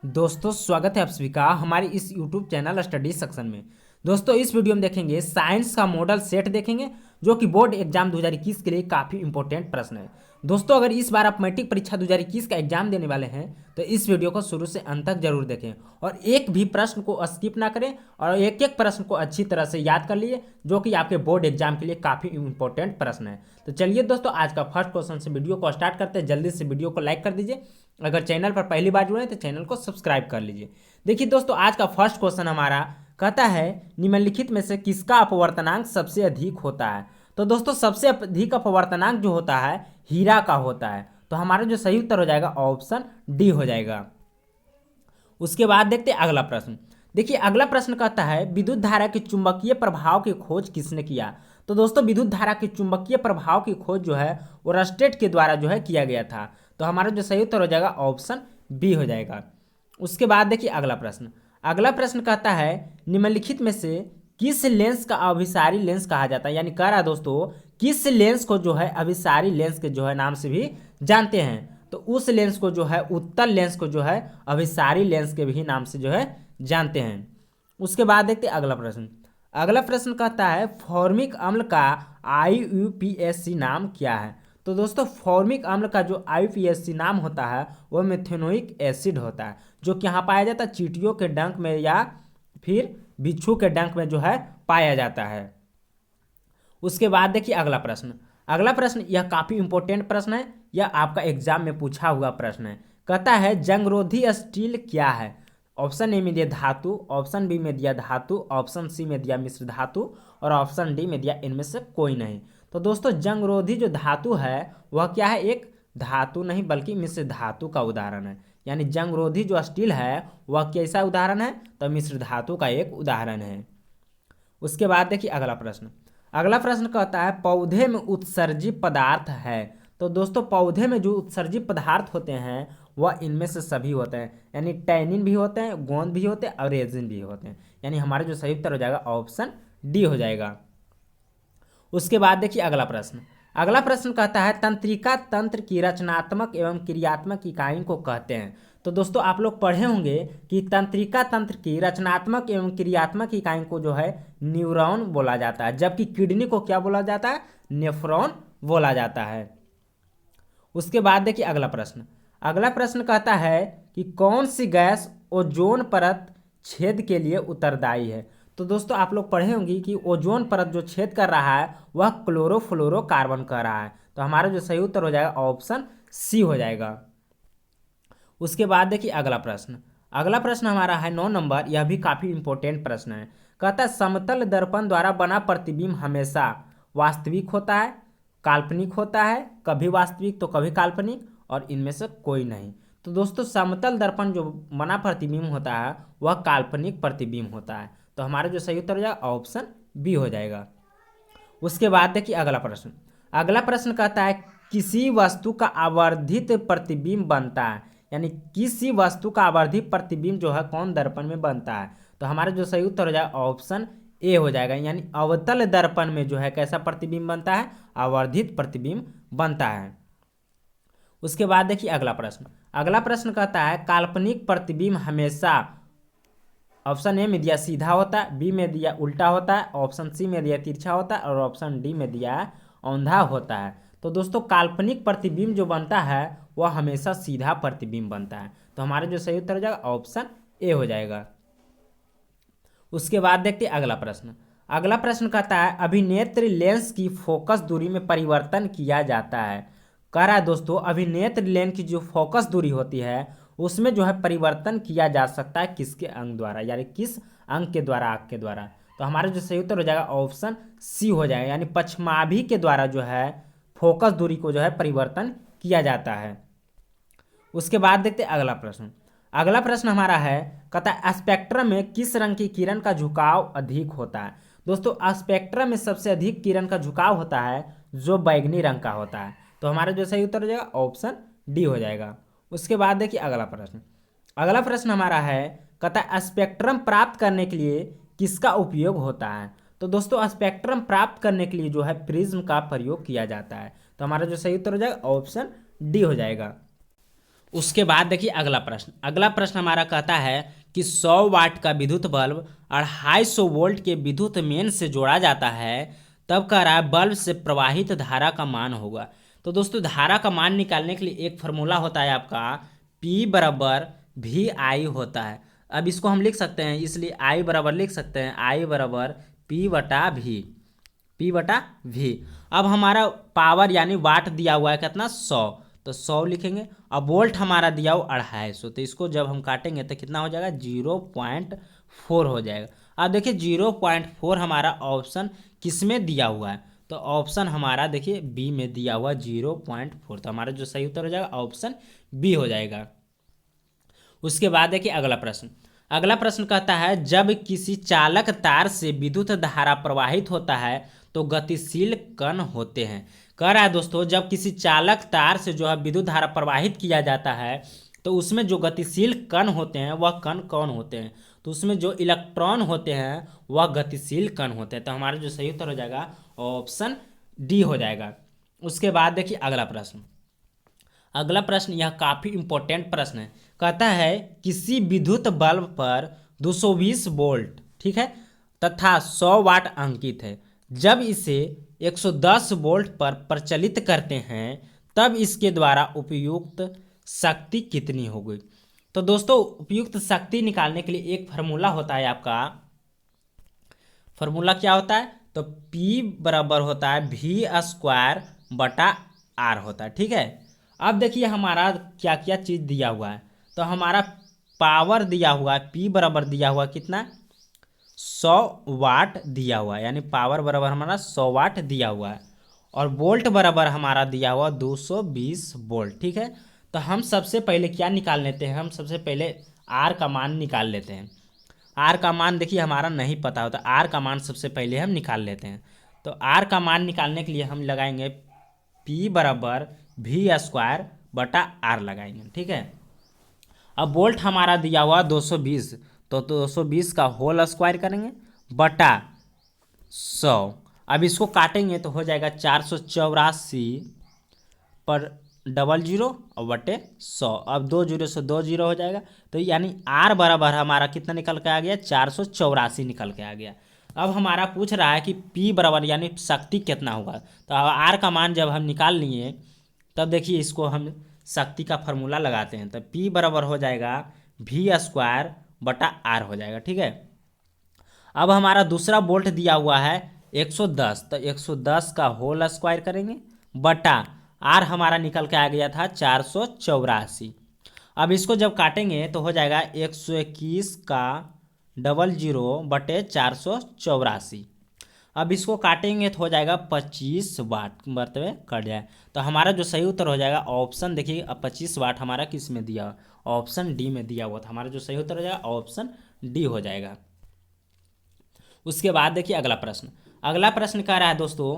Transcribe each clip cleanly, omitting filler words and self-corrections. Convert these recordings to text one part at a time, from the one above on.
दोस्तों स्वागत है आप सभी का हमारे इस YouTube चैनल स्टडी सेक्शन में। दोस्तों इस वीडियो में देखेंगे साइंस का मॉडल सेट देखेंगे जो कि बोर्ड एग्जाम 2021 के लिए काफ़ी इंपॉर्टेंट प्रश्न है। दोस्तों अगर इस बार आप मैट्रिक परीक्षा 2021 का एग्जाम देने वाले हैं तो इस वीडियो को शुरू से अंत तक जरूर देखें और एक भी प्रश्न को स्किप ना करें और एक एक प्रश्न को अच्छी तरह से याद कर लीजिए जो कि आपके बोर्ड एग्जाम के लिए काफ़ी इंपॉर्टेंट प्रश्न है। तो चलिए दोस्तों आज का फर्स्ट क्वेश्चन से वीडियो को स्टार्ट करते हैं। जल्दी से वीडियो को लाइक कर दीजिए, अगर चैनल पर पहली बार जुड़े हैं तो चैनल को सब्सक्राइब कर लीजिए। देखिए दोस्तों आज का फर्स्ट क्वेश्चन हमारा कहता है निम्नलिखित में से किसका अपवर्तनांक सबसे अधिक होता है। तो दोस्तों सबसे अधिक अपवर्तनांक जो होता है हीरा का होता है। तो हमारा जो सही उत्तर हो जाएगा ऑप्शन डी हो जाएगा। उसके बाद देखते हैं अगला प्रश्न। देखिए अगला प्रश्न कहता है विद्युत धारा के चुंबकीय प्रभाव की खोज किसने किया। तो दोस्तों विद्युत धारा के चुंबकीय प्रभाव की खोज जो है वो रस्टेट के द्वारा जो है किया गया था। तो हमारा जो सही उत्तर हो जाएगा ऑप्शन बी हो जाएगा। उसके बाद देखिए अगला प्रश्न। अगला प्रश्न कहता है निम्नलिखित में से किस लेंस का अभिसारी लेंस कहा जाता है, यानी कह रहा है दोस्तों किस लेंस को जो है अभिसारी लेंस के जो है नाम से भी जानते हैं। तो उस लेंस को जो है उत्तल लेंस को जो है अभिसारी लेंस के भी नाम से जो है जानते हैं। उसके बाद देखते हैं अगला प्रश्न। अगला प्रश्न कहता है फॉर्मिक अम्ल का IUPAC नाम क्या है। तो दोस्तों फॉर्मिक अम्ल का जो IUPAC नाम होता है वह मेथेनोइक एसिड होता है जो कि यहाँ पाया जाता है चींटियों के डंक में या फिर बिच्छू के डंक में जो है पाया जाता है। उसके बाद देखिए अगला प्रश्न। अगला प्रश्न यह काफ़ी इंपॉर्टेंट प्रश्न है, यह आपका एग्जाम में पूछा हुआ प्रश्न है। कहता है जंगरोधी स्टील क्या है। ऑप्शन ए में दिया धातु, ऑप्शन बी में दिया धातु, ऑप्शन सी में दिया मिश्र धातु और ऑप्शन डी में दिया इनमें से कोई नहीं। तो दोस्तों जंगरोधी जो धातु है वह क्या है, एक धातु नहीं बल्कि मिश्र धातु का उदाहरण है। यानी जंगरोधी जो स्टील है वह कैसा उदाहरण है, तो मिश्र धातु का एक उदाहरण है। उसके बाद देखिए अगला प्रश्न। अगला प्रश्न कहता है पौधे में उत्सर्जित पदार्थ है। तो दोस्तों पौधे में जो उत्सर्जित पदार्थ होते हैं वह इनमें से सभी होते हैं, यानी टैनिन भी होते हैं, गोंद भी होते हैं और रेजिन भी होते हैं। यानी हमारा जो सही उत्तर हो जाएगा ऑप्शन डी हो जाएगा। उसके बाद देखिए अगला प्रश्न। अगला प्रश्न कहता है तंत्रिका तंत्र की रचनात्मक एवं क्रियात्मक इकाई को कहते हैं। तो दोस्तों आप लोग पढ़े होंगे कि तंत्रिका तंत्र की रचनात्मक एवं क्रियात्मक इकाई को जो है न्यूरॉन बोला जाता है, जबकि किडनी को क्या बोला जाता है, नेफ्रॉन बोला जाता है। उसके बाद देखिए अगला प्रश्न। अगला प्रश्न कहता है कि कौन सी गैस ओजोन परत छेद के लिए उत्तरदायी है। तो दोस्तों आप लोग पढ़े होंगे कि ओजोन परत जो छेद कर रहा है वह क्लोरोफ्लोरोकार्बन कर रहा है। तो हमारा जो सही उत्तर हो जाएगा ऑप्शन सी हो जाएगा। उसके बाद देखिए अगला प्रश्न। अगला प्रश्न हमारा है 9 नंबर, यह भी काफ़ी इंपॉर्टेंट प्रश्न है। कहता है समतल दर्पण द्वारा बना प्रतिबिंब हमेशा वास्तविक होता है, काल्पनिक होता है, कभी वास्तविक तो कभी काल्पनिक और इनमें से कोई नहीं। तो दोस्तों समतल दर्पण जो बना प्रतिबिंब होता है वह काल्पनिक प्रतिबिंब होता है। तो हमारा जो सही उत्तर हो जाएगा ऑप्शन बी हो जाएगा। उसके बाद देखिए अगला प्रश्न। अगला प्रश्न कहता है किसी वस्तु का आवर्धित प्रतिबिंब बनता है, यानी किसी वस्तु का आवर्धित प्रतिबिंब जो है कौन दर्पण में बनता है। तो हमारा जो सही उत्तर हो जाएगा ऑप्शन ए हो जाएगा, यानी अवतल दर्पण में जो है कैसा प्रतिबिंब बनता है, आवर्धित प्रतिबिंब बनता है। उसके बाद देखिए अगला प्रश्न। अगला प्रश्न कहता है काल्पनिक प्रतिबिंब हमेशा ऑप्शन ए में दिया सीधा होता है, बी में दिया उल्टा होता है, ऑप्शन सी में दिया तिरछा होता है और ऑप्शन डी में दिया औंधा होता है। तो दोस्तों काल्पनिक प्रतिबिंब जो बनता है वह हमेशा सीधा प्रतिबिंब बनता है। तो हमारा जो सही उत्तर हो जाएगा ऑप्शन ए हो जाएगा। उसके बाद देखते हैं अगला प्रश्न। अगला प्रश्न कहता है अभिनेत्र लेंस की फोकस दूरी में परिवर्तन किया जाता है। कह रहा है दोस्तों अभिनेत्र लेंस की जो फोकस दूरी होती है उसमें जो है परिवर्तन किया जा सकता है किसके अंग द्वारा, यानी किस अंग के द्वारा, आंख के द्वारा। तो हमारा जो सही उत्तर हो जाएगा ऑप्शन सी हो जाएगा, यानी पश्चिमाभि के द्वारा जो है फोकस दूरी को जो है परिवर्तन किया जाता है। उसके बाद देखते हैं अगला प्रश्न। अगला प्रश्न हमारा है कहता है स्पेक्ट्रम में किस रंग की किरण का झुकाव अधिक होता है। दोस्तों स्पेक्ट्रम में सबसे अधिक किरण का झुकाव होता है जो बैगनी रंग का होता है। तो हमारा जो सही उत्तर हो जाएगा ऑप्शन डी हो जाएगा। उसके बाद देखिए अगला प्रश्न। अगला प्रश्न हमारा है कहता है स्पेक्ट्रम प्राप्त करने के लिए किसका उपयोग होता है। तो दोस्तों स्पेक्ट्रम प्राप्त करने के लिए जो है प्रिज्म का प्रयोग किया जाता है। तो हमारा जो सही उत्तर हो जाएगा ऑप्शन डी हो जाएगा। उसके बाद देखिए अगला प्रश्न हमारा कहता है कि 100 वाट का विद्युत बल्ब 250 वोल्ट के विद्युत मेन से जोड़ा जाता है, तब कह रहा है बल्ब से प्रवाहित धारा का मान होगा। तो दोस्तों धारा का मान निकालने के लिए एक फार्मूला होता है आपका P बराबर वी आई होता है। अब इसको हम लिख सकते हैं, इसलिए I बराबर लिख सकते हैं I बराबर P/V। अब हमारा पावर यानी वाट दिया हुआ है कितना 100, तो 100 लिखेंगे। अब वोल्ट हमारा दिया हुआ 250, तो इसको जब हम काटेंगे तो कितना हो जाएगा 0.4 हो जाएगा। अब देखिए 0.4 हमारा ऑप्शन किस में दिया हुआ है, तो ऑप्शन हमारा देखिए बी में दिया हुआ 0.4, तो हमारा जो सही उत्तर हो जाएगा ऑप्शन बी हो जाएगा। उसके बाद देखिए अगला प्रश्न कहता है जब किसी चालक तार से विद्युत धारा प्रवाहित होता है तो गतिशील कण होते हैं। कह रहा है दोस्तों जब किसी चालक तार से जो है विद्युत धारा प्रवाहित किया जाता है तो उसमें जो गतिशील कण होते हैं वह कण कौन होते हैं, तो उसमें जो इलेक्ट्रॉन होते हैं वह गतिशील कण होते हैं। तो हमारा जो सही उत्तर हो जाएगा ऑप्शन डी हो जाएगा। उसके बाद देखिए अगला प्रश्न यह काफ़ी इंपॉर्टेंट प्रश्न है। कहता है किसी विद्युत बल्ब पर 220 वोल्ट ठीक है तथा 100 वाट अंकित है, जब इसे 110 वोल्ट पर प्रचलित करते हैं तब इसके द्वारा उपयुक्त शक्ति कितनी होगी। तो दोस्तों उपयुक्त शक्ति निकालने के लिए एक फार्मूला होता है आपका, फार्मूला क्या होता है, तो P बराबर होता है V²/R होता है। ठीक है, अब देखिए हमारा क्या क्या चीज़ दिया हुआ है, तो हमारा पावर दिया हुआ है P बराबर दिया हुआ कितना 100 वाट दिया हुआ है, यानी पावर बराबर हमारा 100 वाट दिया हुआ है, और वोल्ट बराबर हमारा दिया हुआ 220 वोल्ट। ठीक है, तो हम सबसे पहले क्या निकाल लेते हैं, हम सबसे पहले आर का मान निकाल लेते हैं। आर का मान देखिए हमारा नहीं पता होता, आर का मान सबसे पहले हम निकाल लेते हैं। तो आर का मान निकालने के लिए हम लगाएंगे P बराबर V²/R लगाएंगे। ठीक है, अब वोल्ट हमारा दिया हुआ 220, तो 220 का होल स्क्वायर करेंगे बटा 100। अब इसको काटेंगे तो हो जाएगा 484 पर 00 और बटे 100। अब 2 जीरो से 2 जीरो हो जाएगा, तो यानी आर बराबर हमारा कितना निकल के आ गया 484 निकल के आ गया। अब हमारा पूछ रहा है कि P बराबर यानी शक्ति कितना होगा, तो आर का मान जब हम निकाल लिए तब देखिए इसको हम शक्ति का फार्मूला लगाते हैं, तो P बराबर हो जाएगा V²/R हो जाएगा। ठीक है, अब हमारा दूसरा वोल्ट दिया हुआ है 110, तो 110 का होल स्क्वायर करेंगे बटा आर हमारा निकल के आ गया था 484। अब इसको जब काटेंगे तो हो जाएगा 121 का 00 बटे 484। अब इसको काटेंगे तो हो जाएगा 25 वाट, बर्तवे कट जाए, तो हमारा जो सही उत्तर हो जाएगा ऑप्शन देखिए, अब 25 वाट हमारा किस में दिया, ऑप्शन डी में दिया हुआ था। हमारा जो सही उत्तर हो जाएगा ऑप्शन डी हो जाएगा। उसके बाद देखिए अगला प्रश्न कह रहा है दोस्तों,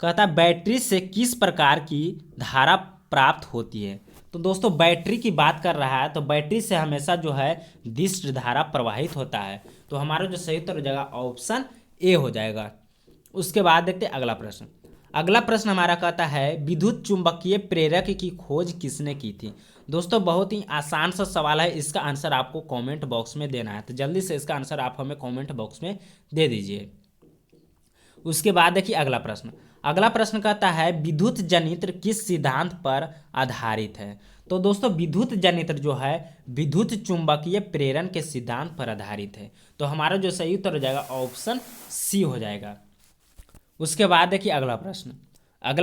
कहता बैटरी से किस प्रकार की धारा प्राप्त होती है। तो दोस्तों बैटरी की बात कर रहा है, तो बैटरी से हमेशा जो है दिष्ट धारा प्रवाहित होता है, तो हमारा जो सही उत्तर हो जाएगा ऑप्शन ए हो जाएगा। उसके बाद देखते हैं अगला प्रश्न हमारा कहता है विद्युत चुंबकीय प्रेरक की खोज किसने की थी। दोस्तों बहुत ही आसान सा सवाल है, इसका आंसर आपको कमेंट बॉक्स में देना है, तो जल्दी से इसका आंसर आप हमें कमेंट बॉक्स में दे दीजिए। उसके बाद देखिए अगला प्रश्न कहता है विद्युत जनित्र किस सिद्धांत पर आधारित है। तो दोस्तों विद्युत जनित्र जो है विद्युत चुंबकीय प्रेरण के सिद्धांत पर आधारित है, तो हमारा जो सही उत्तर हो जाएगा ऑप्शन सी हो जाएगा। उसके बाद देखिए अगला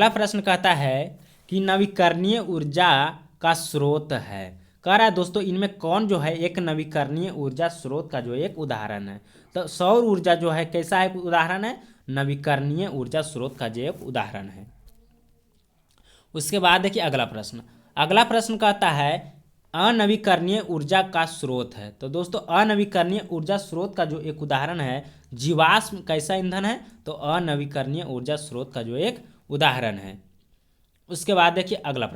प्रश्न कहता है कि नवीकरणीय ऊर्जा का स्रोत है। कह रहा है दोस्तों इनमें कौन जो है एक नवीकरणीय ऊर्जा स्रोत का जो एक उदाहरण है, तो सौर ऊर्जा जो है कैसा एक उदाहरण है, नवीकरणीय ऊर्जा स्रोत का जो एक उदाहरण है। उसके बाद देखिए अगला प्रश्न कहता है अनवीकरणीय ऊर्जा का स्रोत है। तो दोस्तों अनवीकरणीय ऊर्जा स्रोत का जो एक उदाहरण है जीवाश्म कैसा ईंधन है, तो अनवीकरणीय ऊर्जा स्रोत का जो एक उदाहरण है। उसके बाद देखिए अगला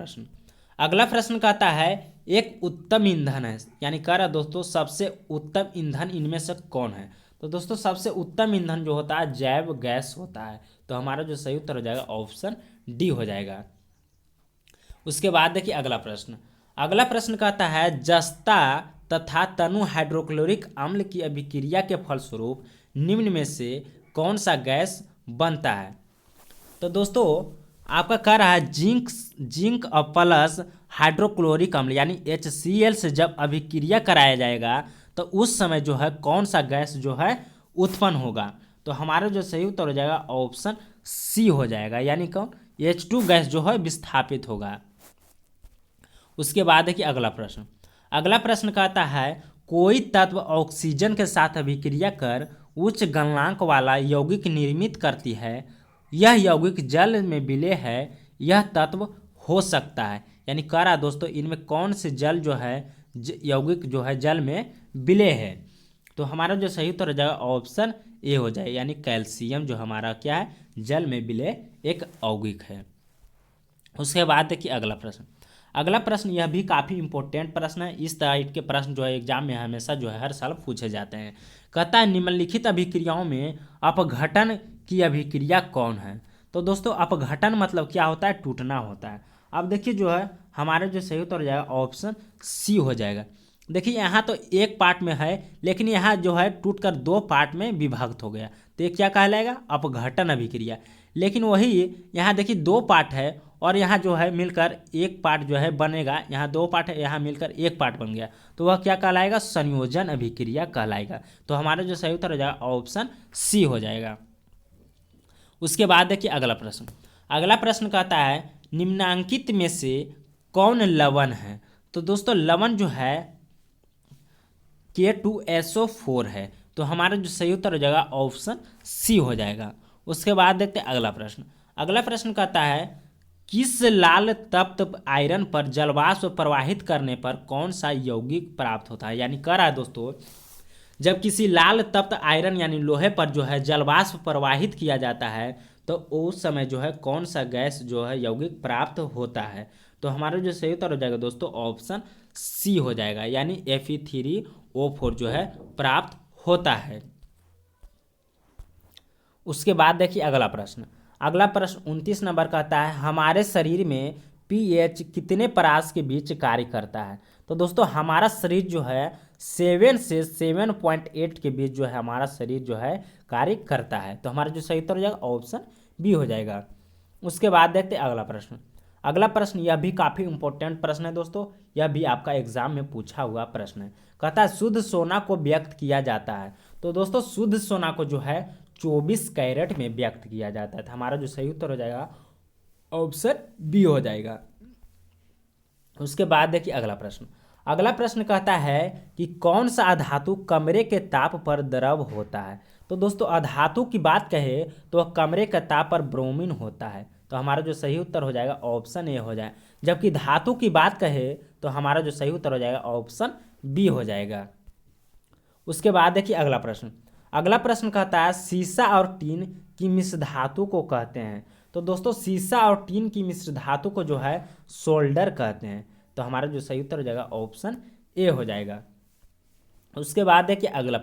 प्रश्न कहता है एक उत्तम ईंधन है, यानी कह रहा दोस्तों सबसे उत्तम ईंधन इनमें से कौन है। तो दोस्तों सबसे उत्तम ईंधन जो होता है जैव गैस होता है, तो हमारा जो सही उत्तर हो जाएगा ऑप्शन डी हो जाएगा। उसके बाद देखिए अगला प्रश्न कहता है जस्ता तथा तनु हाइड्रोक्लोरिक अम्ल की अभिक्रिया के फलस्वरूप निम्न में से कौन सा गैस बनता है। तो दोस्तों आपका कह रहा है जिंक और प्लस हाइड्रोक्लोरिक अम्ल यानी HCl से जब अभिक्रिया कराया जाएगा तो उस समय जो है कौन सा गैस जो है उत्पन्न होगा। तो हमारा जो सही उत्तर हो जाएगा ऑप्शन सी हो जाएगा, यानी कौन H2 गैस जो है विस्थापित होगा। उसके बाद देखिए अगला प्रश्न कहता है कोई तत्व ऑक्सीजन के साथ अभिक्रिया कर उच्च गलनांक वाला यौगिक निर्मित करती है, यह यौगिक जल में विलेय है, यह तत्व हो सकता है। यानी कह रहा दोस्तों इनमें कौन से जल जो है यौगिक जो है जल में विलेय है। तो हमारा जो सही उत्तर हो जाएगा ऑप्शन ए हो जाए, यानी कैल्शियम जो हमारा क्या है जल में विलेय एक यौगिक है। उसके बाद देखिए अगला प्रश्न यह भी काफ़ी इंपॉर्टेंट प्रश्न है। इस टाइप के प्रश्न जो है एग्जाम में हमेशा जो है हर साल पूछे जाते हैं। कहता है निम्नलिखित अभिक्रियाओं में अपघटन की अभिक्रिया कौन है। तो दोस्तों अपघटन मतलब क्या होता है, टूटना होता है। अब देखिए जो है हमारे जो सही उत्तर हो जाएगा ऑप्शन सी हो जाएगा। देखिए यहाँ तो एक पार्ट में है लेकिन यहाँ जो है टूटकर दो पार्ट में विभक्त हो गया, तो ये क्या कहलाएगा अपघटन अभिक्रिया। लेकिन वही यहाँ देखिए दो पार्ट है और यहाँ जो है मिलकर एक पार्ट जो है बनेगा, यहाँ दो पार्ट है यहाँ मिलकर एक पार्ट बन गया, तो वह क्या कहलाएगा संयोजन अभिक्रिया कहलाएगा। तो हमारा जो सही उत्तर हो जाएगा ऑप्शन सी हो जाएगा। उसके बाद देखिए अगला प्रश्न कहता है निम्नांकित में से कौन लवण है। तो दोस्तों लवण जो है K2SO4 है, तो हमारा जो सही उत्तर हो जाएगा ऑप्शन सी हो जाएगा। उसके बाद देखते हैं अगला प्रश्न कहता है किस लाल तप्त आयरन पर जलवाष्प प्रवाहित करने पर कौन सा यौगिक प्राप्त होता है। यानी कह रहा है दोस्तों जब किसी लाल तप्त आयरन यानी लोहे पर जो है जलवाष्प प्रवाहित किया जाता है तो उस समय जो है कौन सा गैस जो है यौगिक प्राप्त होता है। तो हमारा जो सही उत्तर हो जाएगा दोस्तों ऑप्शन सी हो जाएगा, यानी Fe3O4 जो है प्राप्त होता है। उसके बाद देखिए अगला प्रश्न 29 नंबर कहता है हमारे शरीर में pH कितने परास के बीच कार्य करता है। तो दोस्तों हमारा शरीर जो है 7 से 7.8 के बीच जो है हमारा शरीर जो है कार्य करता है। तो हमारा जो सही उत्तर हो जाएगा ऑप्शन बी हो जाएगा। उसके बाद देखते हैं अगला प्रश्न यह भी काफ़ी इंपॉर्टेंट प्रश्न है दोस्तों, यह भी आपका एग्जाम में पूछा हुआ प्रश्न है। कहता है शुद्ध सोना को व्यक्त किया जाता है। तो दोस्तों शुद्ध सोना को जो है 24 कैरेट में व्यक्त किया जाता है। तो हमारा जो सही उत्तर हो जाएगा ऑप्शन बी हो जाएगा। उसके बाद देखिए अगला प्रश्न कहता है कि कौन सा अधातु कमरे के ताप पर द्रव होता है। तो दोस्तों अधातु की बात कहे तो वह कमरे के ताप पर ब्रोमीन होता है। तो हमारा जो सही उत्तर हो जाएगा ऑप्शन ए हो जाए। जबकि धातु की बात कहे तो हमारा जो सही उत्तर हो जाएगा ऑप्शन बी हो जाएगा। उसके बाद देखिए अगला प्रश्न कहता है सीसा और टीन की मिश्र धातु को कहते हैं। तो दोस्तों सीसा और टीन की मिश्र धातु को जो है सोल्डर कहते हैं। तो हमारा जो सही उत्तर हो जाएगा ऑप्शन ए हो जाएगा। उसके बाद देखिए अगला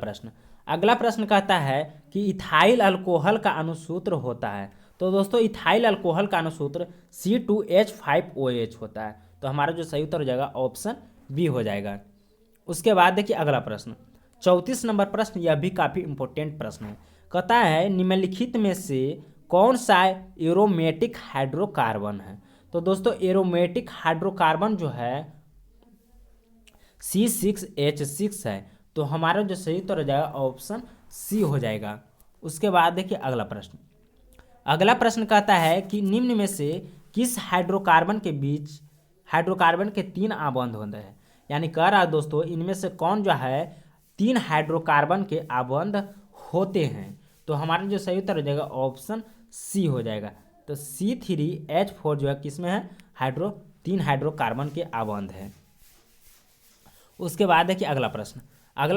प्रश्न कहता है कि इथाइल अल्कोहल का अणुसूत्र होता है। तो दोस्तों इथाइल अल्कोहल का अणुसूत्र C2H5OH होता है। तो हमारा जो सही उत्तर हो जाएगा ऑप्शन बी हो जाएगा। उसके बाद देखिए अगला प्रश्न 34 नंबर प्रश्न यह भी काफ़ी इंपॉर्टेंट प्रश्न है। कहता है निम्नलिखित में से कौन सा एरोमेटिक हाइड्रोकार्बन है। तो दोस्तों एरोमेटिक हाइड्रोकार्बन जो है C6H6 है। तो हमारा जो सही उत्तर हो जाएगा ऑप्शन सी हो जाएगा। उसके बाद देखिए अगला प्रश्न कहता है कि निम्न में से किस हाइड्रोकार्बन के 3 आबंध होते हैं। यानी कह रहा है दोस्तों इनमें से कौन जो है 3 हाइड्रोकार्बन के आबंध होते हैं। तो हमारा जो सही उत्तर हो जाएगा ऑप्शन सी हो जाएगा। तो C3H4 जो है किसमें है 3 हाइड्रोकार्बन के आबंध है। उसके बाद देखिए अगला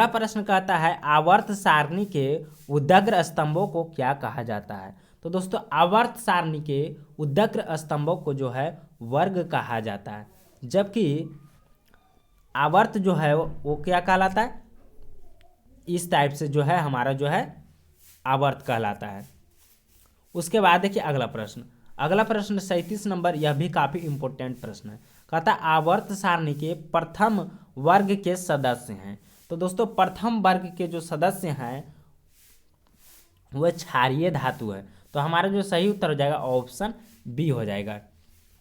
प्रश्न कहता है आवर्त सारणी के उदग्र स्तंभों को क्या कहा जाता है। तो दोस्तों आवर्त सारणी के उदग्र स्तंभों को जो है वर्ग कहा जाता है, जबकि आवर्त जो है वो क्या कहलाता है, इस टाइप से जो है हमारा जो है आवर्त कहलाता है। उसके बाद देखिए अगला प्रश्न 37 नंबर यह भी काफ़ी इंपॉर्टेंट प्रश्न है। कहता आवर्त सारणी के प्रथम वर्ग के सदस्य हैं। तो दोस्तों प्रथम वर्ग के जो सदस्य हैं वह क्षारीय धातु है। तो हमारा जो सही उत्तर हो जाएगा ऑप्शन बी हो जाएगा।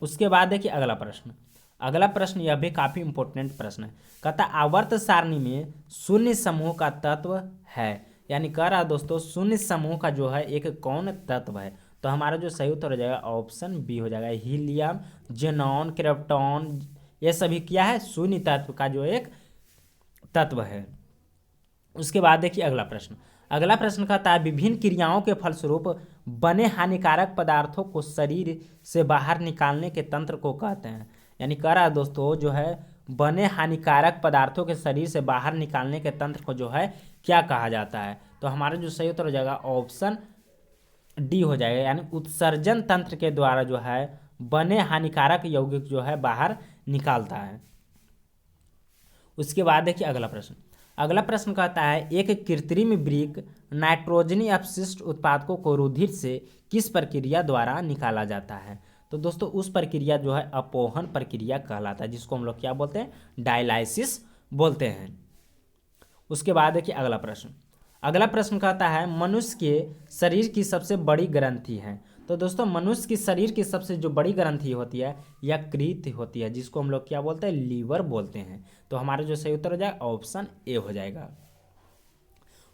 उसके बाद देखिए अगला प्रश्न। अगला प्रश्न यह भी काफ़ी इंपॉर्टेंट प्रश्न है। कहता आवर्त सारणी में शून्य समूह का तत्व है, यानी कह रहा दोस्तों शून्य समूह का जो है एक कौन तत्व है। तो हमारा जो सही उत्तर हो जाएगा ऑप्शन बी हो जाएगा। हीलियम, जेनॉन, क्रिप्टॉन, ये सभी क्या है शून्य तत्व का जो एक तत्व है। उसके बाद देखिए अगला प्रश्न। अगला प्रश्न कहता है विभिन्न क्रियाओं के फलस्वरूप बने हानिकारक पदार्थों को शरीर से बाहर निकालने के तंत्र को कहते हैं। यानी कह रहा है दोस्तों जो है बने हानिकारक पदार्थों के शरीर से बाहर निकालने के तंत्र को जो है क्या कहा जाता है। तो हमारा जो सही उत्तर हो जाएगा ऑप्शन डी हो जाएगा, यानी उत्सर्जन तंत्र के द्वारा जो है बने हानिकारक यौगिक जो है बाहर निकालता है। उसके बाद देखिए अगला प्रश्न। अगला प्रश्न कहता है एक कृत्रिम वृक्क नाइट्रोजनी अपशिष्ट उत्पादकों को रुधिर से किस प्रक्रिया द्वारा निकाला जाता है। तो दोस्तों उस प्रक्रिया जो है अपोहन प्रक्रिया कहलाता है, जिसको हम लोग क्या बोलते हैं डायलाइसिस बोलते हैं। उसके बाद देखिए अगला प्रश्न। अगला प्रश्न कहता है मनुष्य के शरीर की सबसे बड़ी ग्रंथि है। तो दोस्तों मनुष्य की शरीर की सबसे जो बड़ी ग्रंथि होती है यकृत होती है, जिसको हम लोग क्या बोलते हैं लीवर बोलते हैं। तो हमारा जो सही उत्तर हो जाएगा ऑप्शन ए हो जाएगा।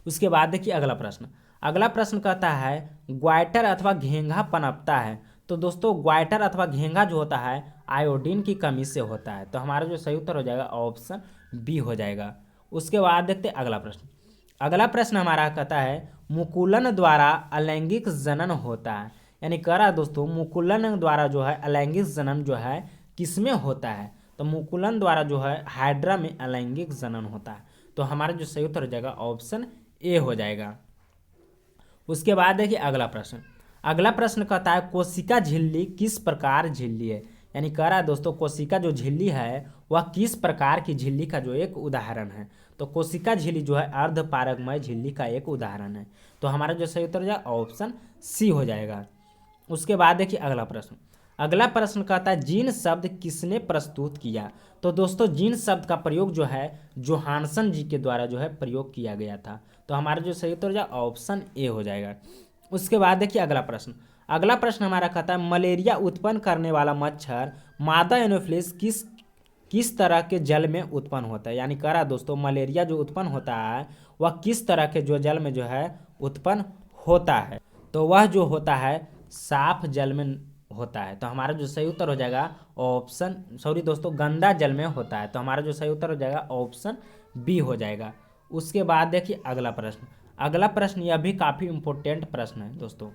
उसके बाद देखिए अगला प्रश्न। अगला प्रश्न कहता है ग्वाइटर अथवा घेंघा पनपता है। तो दोस्तों ग्वाइटर अथवा घेंघा जो होता है आयोडीन की कमी से होता है। तो हमारा जो सही उत्तर हो जाएगा ऑप्शन बी हो जाएगा। उसके बाद देखते हैं अगला प्रश्न। अगला प्रश्न हमारा कहता है मुकुलन द्वारा अलैंगिक जनन होता है। यानी कह रहा है दोस्तों मुकुलन द्वारा जो है अलैंगिक जनन जो है किसमें होता है। तो मुकुलन द्वारा जो है हाइड्रा में अलैंगिक जनन होता है। तो हमारा जो सही उत्तर हो जाएगा ऑप्शन ए हो जाएगा। उसके बाद देखिए अगला प्रश्न। अगला प्रश्न कहता है कोशिका झिल्ली किस प्रकार झिल्ली है। यानी कह रहा है दोस्तों कोशिका जो झिल्ली है वह किस प्रकार की झिल्ली का जो एक उदाहरण है। तो कोशिका झिल्ली जो है अर्धपारगमय झिल्ली का एक उदाहरण है। तो हमारा जो सही उत्तर हो जाएगा ऑप्शन सी हो जाएगा। उसके बाद देखिए अगला प्रश्न। अगला प्रश्न कहता है जीन शब्द किसने प्रस्तुत किया। तो दोस्तों जीन शब्द का प्रयोग जो है जोहानसन जी के द्वारा जो है प्रयोग किया गया था। तो हमारा जो सही उत्तर हो जाएगा ऑप्शन ए हो जाएगा। उसके बाद देखिए अगला प्रश्न। अगला प्रश्न हमारा कहता है मलेरिया उत्पन्न करने वाला मच्छर मादा एनोफिलिस किस तरह के जल में उत्पन्न होता है। यानी कह रहा दोस्तों मलेरिया जो उत्पन्न होता है वह किस तरह के जो जल में जो है उत्पन्न होता है। तो वह जो होता है साफ जल में होता है। तो हमारा जो सही उत्तर हो जाएगा ऑप्शन दोस्तों गंदा जल में होता है। तो हमारा जो सही उत्तर हो जाएगा ऑप्शन बी हो जाएगा। उसके बाद देखिए अगला प्रश्न। अगला प्रश्न यह भी काफ़ी इंपॉर्टेंट प्रश्न है दोस्तों।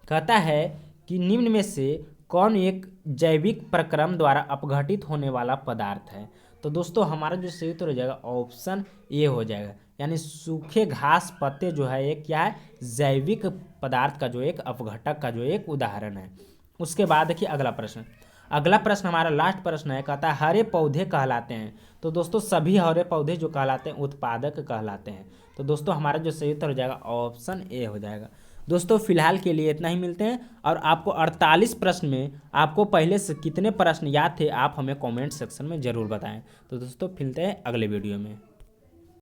कहता है कि निम्न में से कौन एक जैविक प्रक्रम द्वारा अपघटित होने वाला पदार्थ है। तो दोस्तों हमारा जो सही उत्तर हो जाएगा ऑप्शन ए हो जाएगा, यानी सूखे घास पत्ते जो है एक क्या है जैविक पदार्थ का जो एक अपघटक का जो एक उदाहरण है। उसके बाद देखिए अगला प्रश्न। अगला प्रश्न हमारा लास्ट प्रश्न है। कहता है हरे पौधे कहलाते हैं। तो दोस्तों सभी हरे पौधे जो कहलाते हैं उत्पादक कहलाते हैं। तो दोस्तों हमारा जो सही उत्तर हो जाएगा ऑप्शन ए हो जाएगा। दोस्तों फिलहाल के लिए इतना ही मिलते हैं। और आपको 48 प्रश्न में आपको पहले से कितने प्रश्न याद थे आप हमें कमेंट सेक्शन में ज़रूर बताएं। तो दोस्तों मिलते हैं अगले वीडियो में।